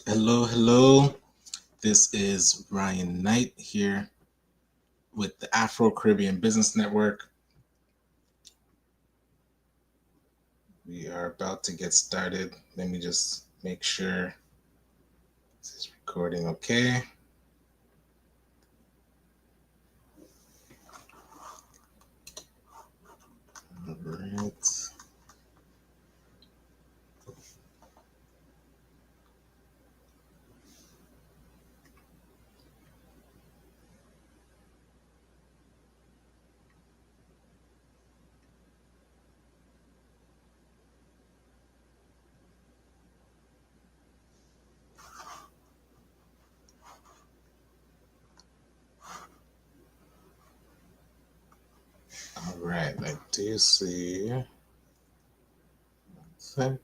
Hello. This is Ryan Knight here with the Afro-Caribbean Business Network. We are about to get started. Let me just make sure this is recording okay. All right. All right. I do see. I think.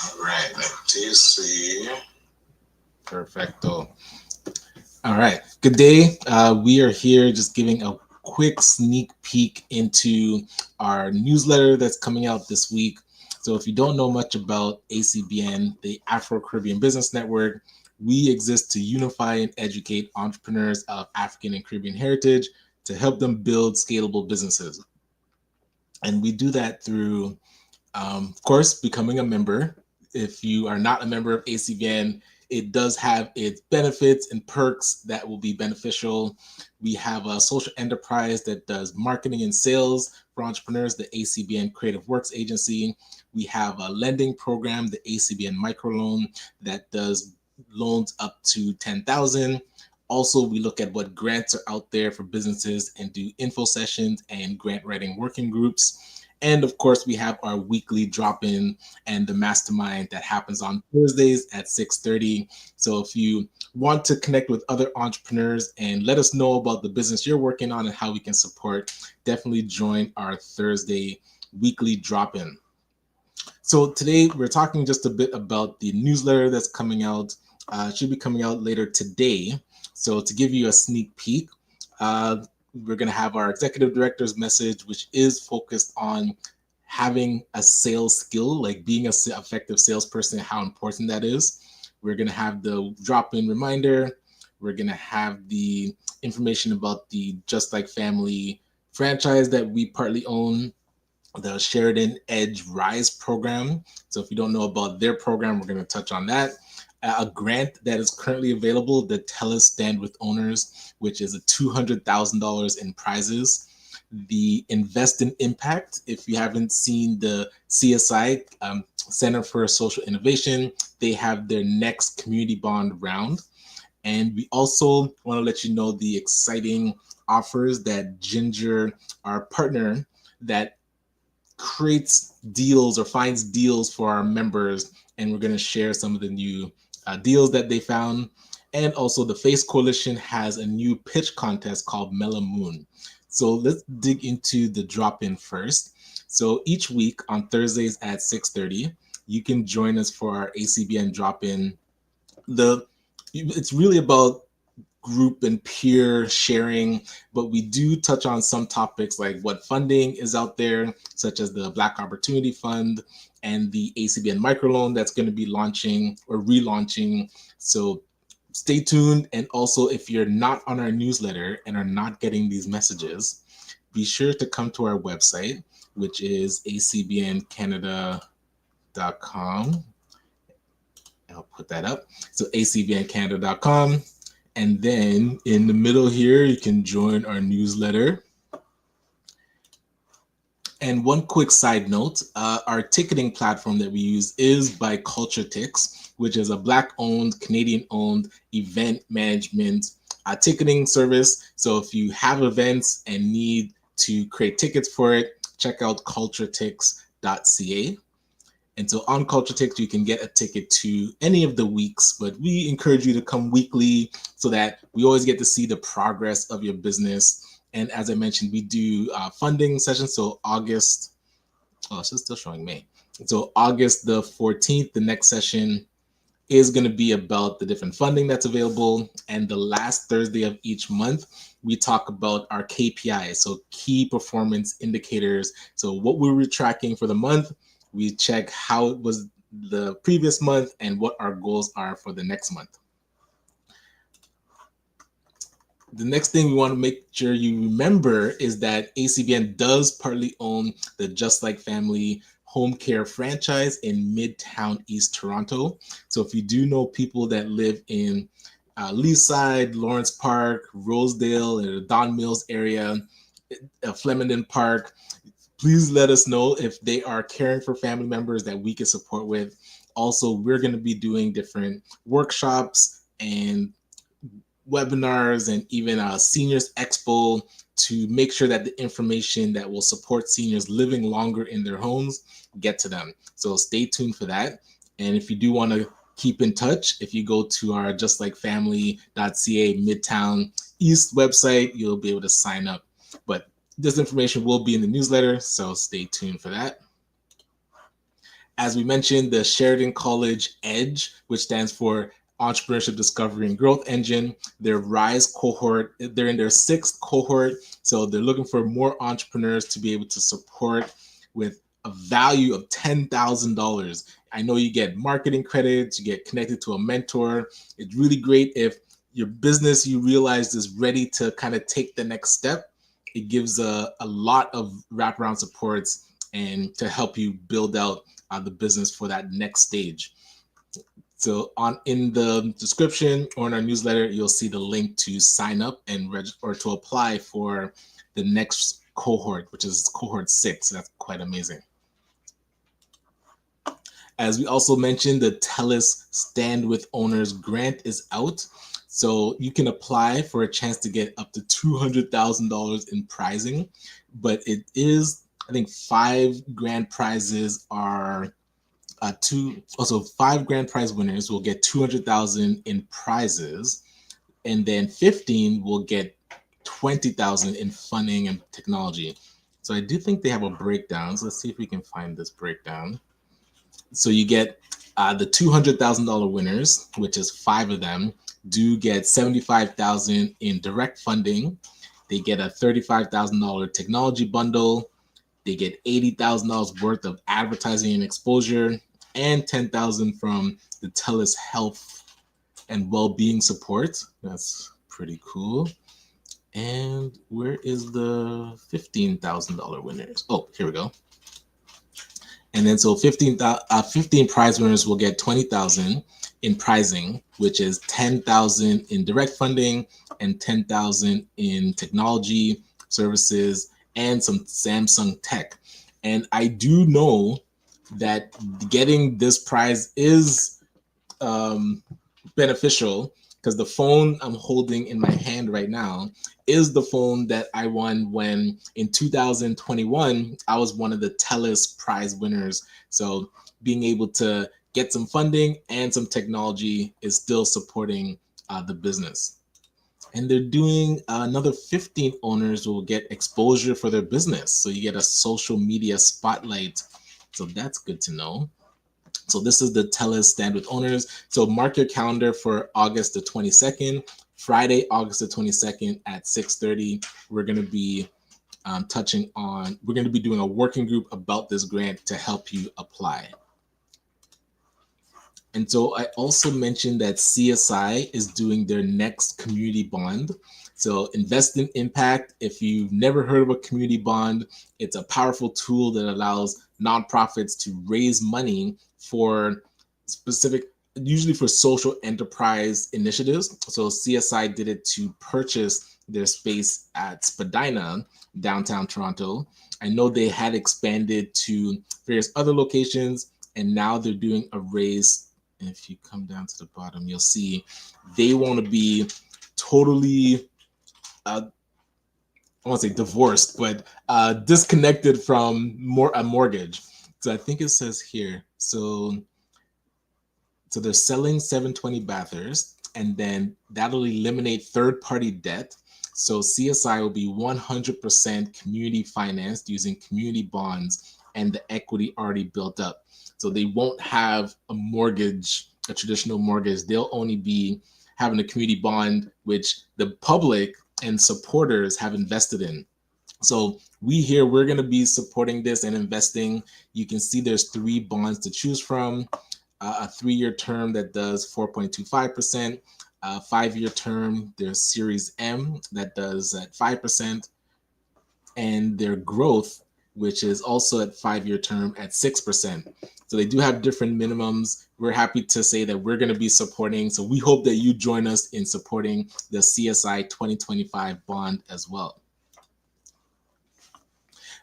All right. I do see. Perfecto. All right. Good day. We are here just giving a quick sneak peek into our newsletter that's coming out this week. So, if you don't know much about ACBN, the Afro Caribbean Business Network, we exist to unify and educate entrepreneurs of African and Caribbean heritage to help them build scalable businesses. And we do that through, of course, becoming a member. If you are not a member of ACBN, it does have its benefits and perks that will be beneficial. We have a social enterprise that does marketing and sales for entrepreneurs, the ACBN Creative Works Agency. We have a lending program, the ACBN Microloan, that does loans up to 10,000. Also, we look at what grants are out there for businesses and do info sessions and grant writing working groups. And of course, we have our weekly drop-in and the mastermind that happens on Thursdays at 6:30. So if you want to connect with other entrepreneurs and let us know about the business you're working on and how we can support, definitely join our Thursday weekly drop-in. So today we're talking just a bit about the newsletter that's coming out. Should be coming out later today. So to give you a sneak peek, we're going to have our executive director's message, which is focused on having a sales skill, like being an effective salesperson, how important that is. We're going to have the drop-in reminder. We're going to have the information about the Just Like Family franchise that we partly own, the Sheridan Edge Rise program. So if you don't know about their program, we're going to touch on that. A grant that is currently available, the Telus Stand with Owners, which is a $200,000 in prizes. The Invest in Impact. If you haven't seen the CSI, Center for Social Innovation, they have their next community bond round. And we also want to let you know the exciting offers that Ginger, our partner, that creates deals or finds deals for our members, and we're going to share some of the new deals that they found. And also, the Face Coalition has a new pitch contest called Mellow Moon. So let's dig into the drop-in first. So each week on Thursdays at 6:30, you can join us for our ACBN drop-in. It's really about group and peer sharing, but we do touch on some topics like what funding is out there, such as the Black Opportunity Fund and the ACBN microloan that's going to be launching or relaunching. So stay tuned. And also, if you're not on our newsletter and are not getting these messages, be sure to come to our website, which is acbncanada.com. I'll put that up. So acbncanada.com. And then in the middle here, you can join our newsletter. And one quick side note, our ticketing platform that we use is by CultureTix, which is a Black-owned, Canadian-owned event management ticketing service. So if you have events and need to create tickets for it, check out culturetix.ca. And so on CultureTix, you can get a ticket to any of the weeks, but we encourage you to come weekly so that we always get to see the progress of your business. And as I mentioned, we do funding sessions. So August Oh, it's still showing May. So August the 14th, the next session is going to be about the different funding that's available. And the last Thursday of each month, we talk about our KPIs, so key performance indicators. So what we were tracking for the month, we check how it was the previous month and what our goals are for the next month. The next thing we want to make sure you remember is that ACBN does partly own the Just Like Family home care franchise in Midtown East Toronto. So if you do know people that live in Leaside, Lawrence Park, Rosedale, and the Don Mills area, Flemington Park, please let us know if they are caring for family members that we can support with. Also, we're going to be doing different workshops and webinars and even a seniors expo to make sure that the information that will support seniors living longer in their homes get to them. So stay tuned for that. And if you do want to keep in touch, if you go to our justlikeFamily.ca Midtown East website, you'll be able to sign up. But this information will be in the newsletter, so stay tuned for that. As we mentioned, the Sheridan College EDGE, which stands for Entrepreneurship Discovery and Growth Engine, their RISE cohort, they're in their 6th cohort. So they're looking for more entrepreneurs to be able to support with a value of $10,000. I know you get marketing credits, you get connected to a mentor. It's really great if your business you realize is ready to kind of take the next step. It gives a lot of wraparound supports and to help you build out the business for that next stage. So in the description or in our newsletter, you'll see the link to sign up and or to apply for the next cohort, which is cohort 6. That's quite amazing. As we also mentioned, the Telus Stand with Owners grant is out. So you can apply for a chance to get up to $200,000 in prizing, but it is, I think 5 grand prizes are also 5 grand prize winners will get 200,000 in prizes, and then 15 will get 20,000 in funding and technology. So I do think they have a breakdown. So let's see if we can find this breakdown. So you get the $200,000 winners, which is 5 of them, do get 75,000 in direct funding. They get a $35,000 technology bundle. They get $80,000 worth of advertising and exposure, and $10,000 from the Telus Health and Wellbeing Support. That's pretty cool. And where is the $15,000 winners? Oh, here we go. And then so 15 prize winners will get 20,000 in prizing, which is 10,000 in direct funding and 10,000 in technology services and some Samsung tech. And I do know that getting this prize is beneficial because the phone I'm holding in my hand right now is the phone that I won when in 2021 I was one of the Telus prize winners. So being able to get some funding and some technology is still supporting the business. And they're doing another 15 owners will get exposure for their business. So you get a social media spotlight. So that's good to know. So this is the Telus Stand with Owners. So mark your calendar for August the 22nd, Friday, August the 22nd at 6:30. We're going to be we're going to be doing a working group about this grant to help you apply. And so I also mentioned that CSI is doing their next community bond. So invest in impact. If you've never heard of a community bond, it's a powerful tool that allows nonprofits to raise money for specific, usually for social enterprise initiatives. So CSI did it to purchase their space at Spadina, downtown Toronto. I know they had expanded to various other locations, and now they're doing a raise. And if you come down to the bottom, you'll see they want to be totally, I won't say divorced, but disconnected from a mortgage. So I think it says here. So they're selling 720 Bathurst, and then that'll eliminate third-party debt. So CSI will be 100% community financed using community bonds and the equity already built up. So they won't have a mortgage, a traditional mortgage. They'll only be having a community bond, which the public and supporters have invested in. So we're going to be supporting this and investing. You can see there's 3 bonds to choose from. A 3-year term that does 4.25%. 5-year term, there's Series M that does at 5%. And their growth, which is also at 5-year term at 6%. So they do have different minimums. We're happy to say that we're going to be supporting. So we hope that you join us in supporting the CSI 2025 bond as well.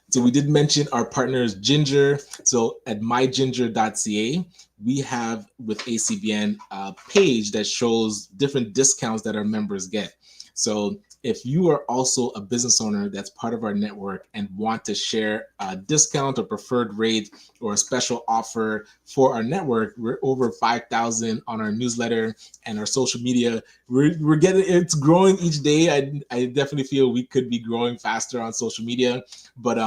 So we did mention our partners Ginger. So at myginger.ca, we have with ACBN a page that shows different discounts that our members get. So if you are also a business owner that's part of our network and want to share a discount or preferred rate or a special offer for our network, we're over 5,000 on our newsletter and our social media. We're getting, it's growing each day. I definitely feel we could be growing faster on social media, but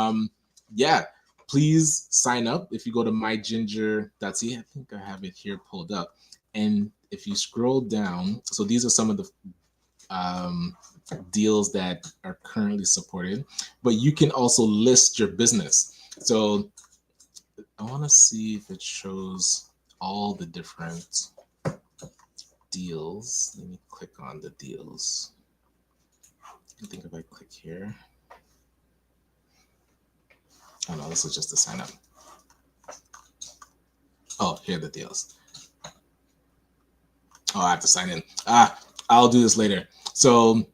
yeah, please sign up. If you go to myginger.ca, I think I have it here pulled up. And if you scroll down, so these are some of the deals that are currently supported, but you can also list your business. So I want to see if it shows all the different deals. Let me click on the deals. I think if I click here. Oh no, this is just to sign up. Oh, here are the deals. Oh, I have to sign in. I'll do this later. So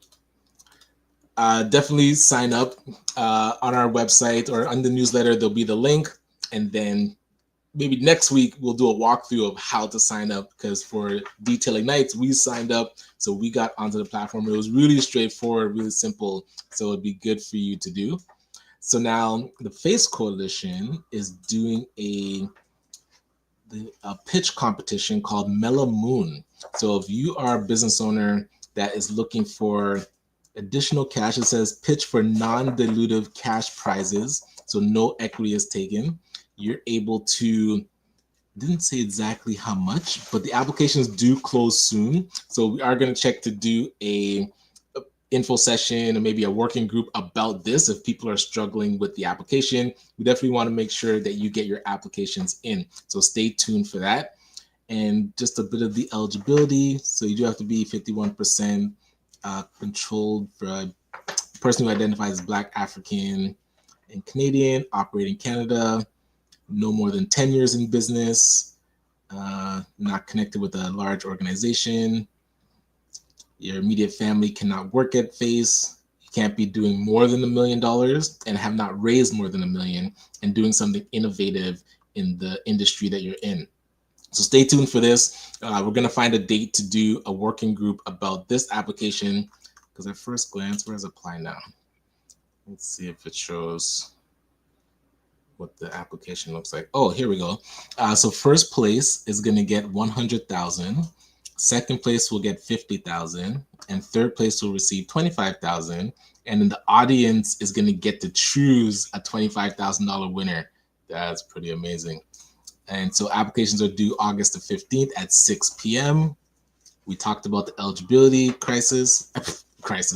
definitely sign up on our website or on the newsletter. There'll be the link, and then maybe next week we'll do a walkthrough of how to sign up, because for Detailing Nights we signed up, so we got onto the platform. It was really straightforward, really simple, so it'd be good for you to do. So now the Face Coalition is doing a pitch competition called Mellow Moon. So if you are a business owner that is looking for additional cash, it says pitch for non-dilutive cash prizes, so no equity is taken. You're able to, didn't say exactly how much, but the applications do close soon. So we are going to check to do a info session or maybe a working group about this. If people are struggling with the application, we definitely want to make sure that you get your applications in. So stay tuned for that. And just a bit of the eligibility. So you do have to be 51% controlled for a person who identifies as Black, African, and Canadian, operate in Canada, no more than 10 years in business, not connected with a large organization. Your immediate family cannot work at Face. You can't be doing more than $1 million and have not raised more than $1 million and doing something innovative in the industry that you're in. So stay tuned for this. We're going to find a date to do a working group about this application, because at first glance, where's apply now? Let's see if it shows what the application looks like. Oh, here we go. So first place is going to get 100,000. Second place will get 50,000, and third place will receive 25,000. And then the audience is going to get to choose a $25,000 winner. That's pretty amazing. And so applications are due August the 15th at 6 p.m. We talked about the eligibility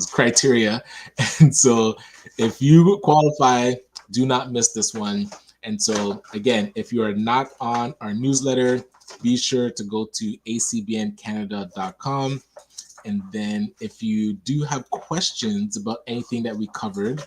criteria. And so if you qualify, do not miss this one. And so again, if you are not on our newsletter, be sure to go to acbncanada.com. And then if you do have questions about anything that we covered,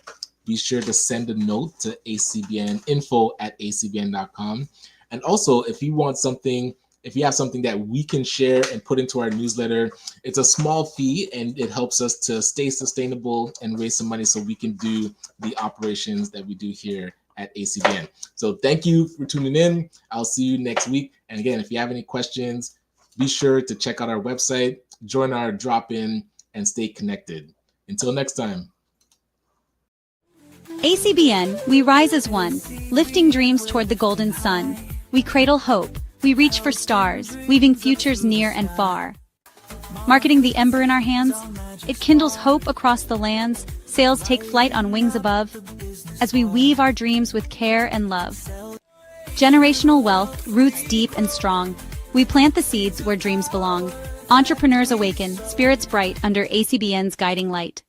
be sure to send a note to acbninfo@acbn.com. And also, if you want something, if you have something that we can share and put into our newsletter, it's a small fee and it helps us to stay sustainable and raise some money so we can do the operations that we do here at ACBN. So thank you for tuning in. I'll see you next week. And again, if you have any questions, be sure to check out our website, join our drop-in, and stay connected. Until next time. ACBN, we rise as one, lifting dreams toward the golden sun. We cradle hope, we reach for stars, weaving futures near and far. Marketing the ember in our hands, it kindles hope across the lands, sails take flight on wings above. as we weave our dreams with care and love. Generational wealth, roots deep and strong. We plant the seeds where dreams belong. Entrepreneurs awaken, spirits bright under ACBN's guiding light.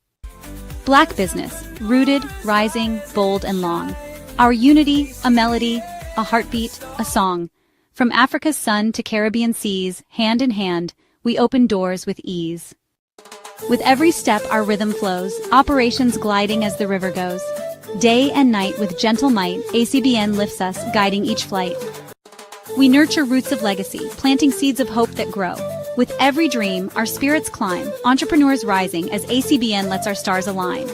Black business, rooted, rising, bold and long. Our unity, a melody, a heartbeat, a song. From Africa's sun to Caribbean seas, hand in hand, we open doors with ease. With every step our rhythm flows, operations gliding as the river goes. Day and night with gentle might, ACBN lifts us, guiding each flight. We nurture roots of legacy, planting seeds of hope that grow. With every dream, our spirits climb, entrepreneurs rising as ACBN lets our stars align.